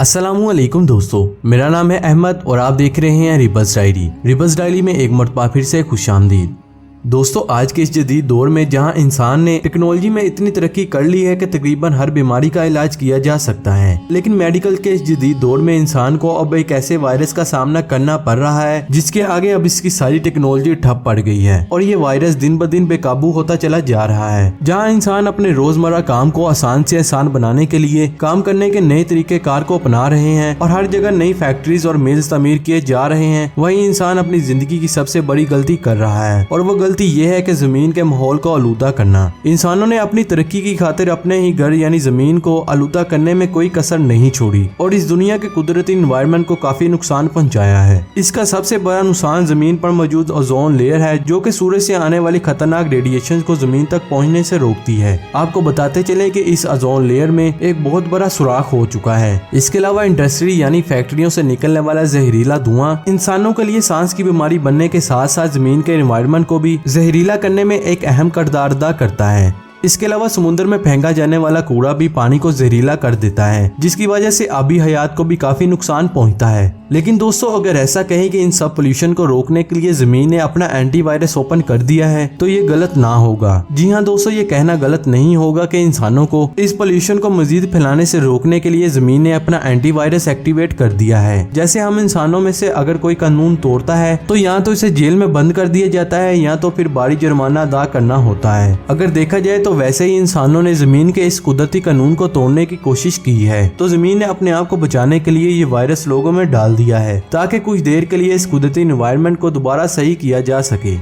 अस्सलामुअलैकुम दोस्तों, मेरा नाम है अहमद और आप देख रहे हैं रिबस डायरी। रिबस डायरी में एक मरतबा फिर से खुशामदीद। दोस्तों, आज के इस जदीद दौर में जहां इंसान ने टेक्नोलॉजी में इतनी तरक्की कर ली है कि तकरीबन हर बीमारी का इलाज किया जा सकता है, लेकिन मेडिकल के इस जदीद दौर में इंसान को अब एक ऐसे वायरस का सामना करना पड़ रहा है जिसके आगे अब इसकी सारी टेक्नोलॉजी ठप पड़ गई है और ये वायरस दिन ब दिन बेकाबू होता चला जा रहा है। जहाँ इंसान अपने रोजमर्रा काम को आसान से आसान बनाने के लिए काम करने के नए तरीके कार को अपना रहे हैं और हर जगह नई फैक्ट्रीज और मिल्स तमीर किए जा रहे हैं, वही इंसान अपनी जिंदगी की सबसे बड़ी गलती कर रहा है और वो गलती ये है कि जमीन के माहौल को आलूदा करना। इंसानों ने अपनी तरक्की की खातिर अपने ही घर यानी जमीन को आलूदा करने में कोई कसर नहीं छोड़ी और इस दुनिया के कुदरती एनवायरनमेंट को काफी नुकसान पहुंचाया है। इसका सबसे बड़ा नुकसान जमीन पर मौजूद ओजोन लेयर है, जो कि सूरज से आने वाली खतरनाक रेडिएशन को जमीन तक पहुंचने से रोकती है। आपको बताते चले कि इस ओजोन लेयर में एक बहुत बड़ा सुराख हो चुका है। इसके अलावा इंडस्ट्री यानी फैक्ट्रियों से निकलने वाला जहरीला धुआं इंसानों के लिए सांस की बीमारी बनने के साथ साथ जमीन के एनवायरनमेंट को भी जहरीला करने में एक अहम किरदार अदा करता है। इसके अलावा समुद्र में फेंका जाने वाला कूड़ा भी पानी को जहरीला कर देता है, जिसकी वजह से आबी हयात को भी काफी नुकसान पहुंचता है। लेकिन दोस्तों, अगर ऐसा कहें कि इन सब पोल्यूशन को रोकने के लिए जमीन ने अपना एंटीवायरस ओपन कर दिया है तो ये गलत ना होगा। जी हाँ दोस्तों, ये कहना गलत नहीं होगा कि इंसानों को इस पोल्यूशन को मजीद फैलाने से रोकने के लिए जमीन ने अपना एंटीवायरस एक्टिवेट कर दिया है। जैसे हम इंसानों में से अगर कोई कानून तोड़ता है तो या तो इसे जेल में बंद कर दिया जाता है या तो फिर भारी जुर्माना अदा करना होता है। अगर देखा जाए तो वैसे ही इंसानों ने जमीन के इस कुदरती कानून को तोड़ने की कोशिश की है, तो जमीन ने अपने आप को बचाने के लिए ये वायरस लोगों में डाल दिया है ताकि कुछ देर के लिए इस कुदरती एनवायरनमेंट को दोबारा सही किया जा सके।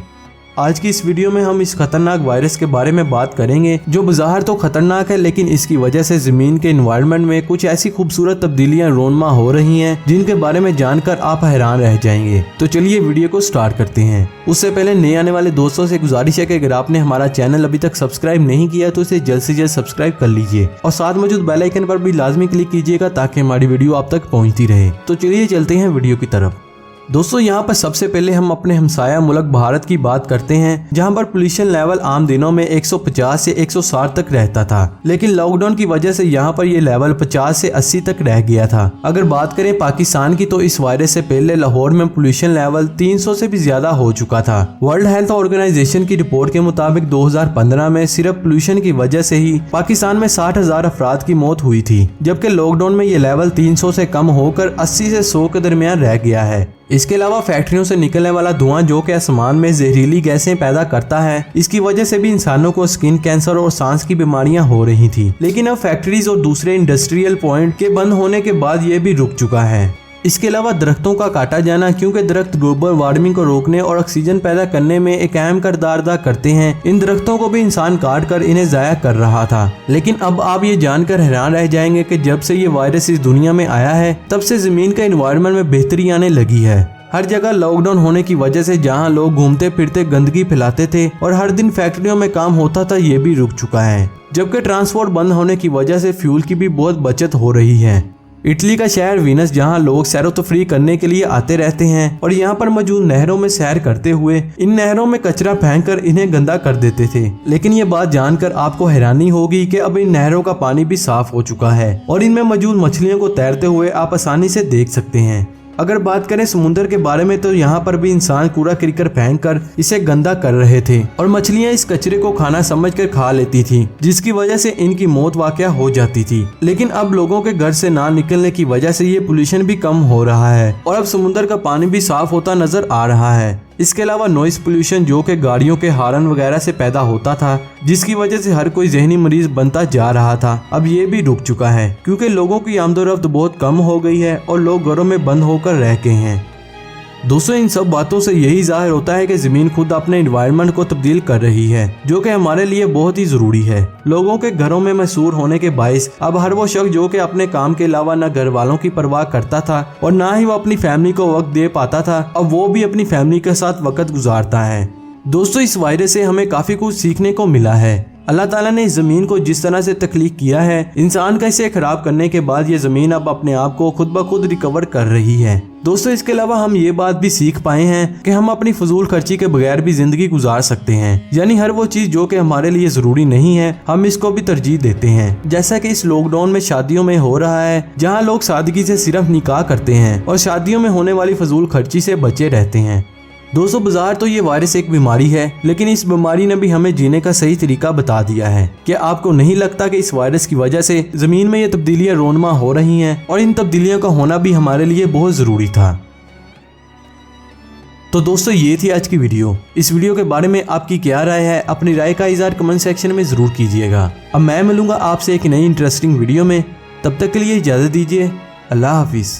आज की इस वीडियो में हम इस खतरनाक वायरस के बारे में बात करेंगे जो बाहर तो खतरनाक है, लेकिन इसकी वजह से जमीन के एनवायरनमेंट में कुछ ऐसी खूबसूरत तब्दीलियां रोनमा हो रही हैं जिनके बारे में जानकर आप हैरान रह जाएंगे। तो चलिए वीडियो को स्टार्ट करते हैं। उससे पहले नए आने वाले दोस्तों से गुजारिश है कि अगर आपने हमारा चैनल अभी तक सब्सक्राइब नहीं किया तो इसे जल्द से जल्द सब्सक्राइब कर लीजिए और साथ मौजूद बेल आइकन पर भी लाजमी क्लिक कीजिएगा ताकि हमारी वीडियो आप तक पहुँचती रहे। तो चलिए चलते हैं वीडियो की तरफ। दोस्तों, यहाँ पर सबसे पहले हम अपने हमसाया मुल्क भारत की बात करते हैं, जहाँ पर पोल्यूशन लेवल आम दिनों में 150 से 160 तक रहता था, लेकिन लॉकडाउन की वजह से यहाँ पर ये लेवल 50 से 80 तक रह गया था। अगर बात करें पाकिस्तान की तो इस वायरस से पहले लाहौर में पोल्यूशन लेवल 300 से भी ज्यादा हो चुका था। वर्ल्ड हेल्थ ऑर्गेनाइजेशन की रिपोर्ट के मुताबिक 2015 में सिर्फ पोल्यूशन की वजह से ही पाकिस्तान में 60,000 अफराद की मौत हुई थी, जबकि लॉकडाउन में ये लेवल 300 से कम होकर 80 से 100 के दरमियान रह गया है। इसके अलावा फैक्ट्रियों से निकलने वाला धुआं जो कि आसमान में जहरीली गैसें पैदा करता है, इसकी वजह से भी इंसानों को स्किन कैंसर और सांस की बीमारियां हो रही थी। लेकिन अब फैक्ट्रीज और दूसरे इंडस्ट्रियल पॉइंट के बंद होने के बाद ये भी रुक चुका है। इसके अलावा दरख्तों का काटा जाना, क्योंकि दरख्त ग्लोबल वार्मिंग को रोकने और ऑक्सीजन पैदा करने में एक अहम किरदार अदा करते हैं, इन दरख्तों को भी इंसान काट कर इन्हें जाया कर रहा था। लेकिन अब आप ये जानकर हैरान रह जाएंगे कि जब से ये वायरस इस दुनिया में आया है तब से जमीन का एनवायरनमेंट में बेहतरी आने लगी है। हर जगह लॉकडाउन होने की वजह से जहां लोग घूमते फिरते गंदगी फैलाते थे और हर दिन फैक्ट्रियों में काम होता था, ये भी रुक चुका है। जबकि ट्रांसपोर्ट बंद होने की वजह से फ्यूल की भी बहुत बचत हो रही है। इटली का शहर वीनस, जहां लोग सैरो तफरी करने के लिए आते रहते हैं और यहां पर मौजूद नहरों में सैर करते हुए इन नहरों में कचरा फेंककर इन्हें गंदा कर देते थे। लेकिन ये बात जानकर आपको हैरानी होगी कि अब इन नहरों का पानी भी साफ हो चुका है और इनमें मौजूद मछलियों को तैरते हुए आप आसानी से देख सकते हैं। अगर बात करें समुद्र के बारे में तो यहाँ पर भी इंसान कूड़ा करकट फेंककर इसे गंदा कर रहे थे और मछलियाँ इस कचरे को खाना समझकर खा लेती थी, जिसकी वजह से इनकी मौत वाकया हो जाती थी। लेकिन अब लोगों के घर से ना निकलने की वजह से ये पोल्यूशन भी कम हो रहा है और अब समुद्र का पानी भी साफ होता नजर आ रहा है। इसके अलावा नॉइस पोल्यूशन जो कि गाड़ियों के हॉर्न वगैरह से पैदा होता था, जिसकी वजह से हर कोई जहनी मरीज बनता जा रहा था, अब ये भी रुक चुका है क्योंकि लोगों की आमदोरफ्त बहुत कम हो गई है और लोग घरों में बंद होकर रह गए हैं। दोस्तों, इन सब बातों से यही जाहिर होता है कि जमीन खुद अपने एनवायरनमेंट को तब्दील कर रही है, जो कि हमारे लिए बहुत ही जरूरी है। लोगों के घरों में मशहूर होने के बाइस अब हर वो शख्स जो कि अपने काम के अलावा न घर वालों की परवाह करता था और ना ही वो अपनी फैमिली को वक्त दे पाता था, अब वो भी अपनी फैमिली के साथ वक्त गुजारता है। दोस्तों, इस वायरस से हमें काफी कुछ सीखने को मिला है। अल्लाह ताला ने इस ज़मीन को जिस तरह से तख्लीक किया है, इंसान का इसे खराब करने के बाद ये ज़मीन अब अपने आप को खुद ब खुद रिकवर कर रही है। दोस्तों, इसके अलावा हम ये बात भी सीख पाए हैं कि हम अपनी फजूल खर्ची के बगैर भी जिंदगी गुजार सकते हैं। यानी हर वो चीज जो कि हमारे लिए जरूरी नहीं है, हम इसको भी तरजीह देते हैं। जैसा कि इस लॉकडाउन में शादियों में हो रहा है, जहाँ लोग सादगी से सिर्फ निकाह करते हैं और शादियों में होने वाली फजूल खर्ची से बचे रहते हैं। दोस्तों, बाजार तो ये वायरस एक बीमारी है, लेकिन इस बीमारी ने भी हमें जीने का सही तरीका बता दिया है। क्या आपको नहीं लगता कि इस वायरस की वजह से जमीन में ये तब्दीलियां रोनमा हो रही हैं और इन तब्दीलियों का होना भी हमारे लिए बहुत जरूरी था। तो दोस्तों, ये थी आज की वीडियो। इस वीडियो के बारे में आपकी क्या राय है? अपनी राय का इज़हार कमेंट सेक्शन में जरूर कीजिएगा। अब मैं मिलूंगा आपसे एक नई इंटरेस्टिंग वीडियो में। तब तक के लिए इजाजत दीजिए। अल्लाह हाफिज।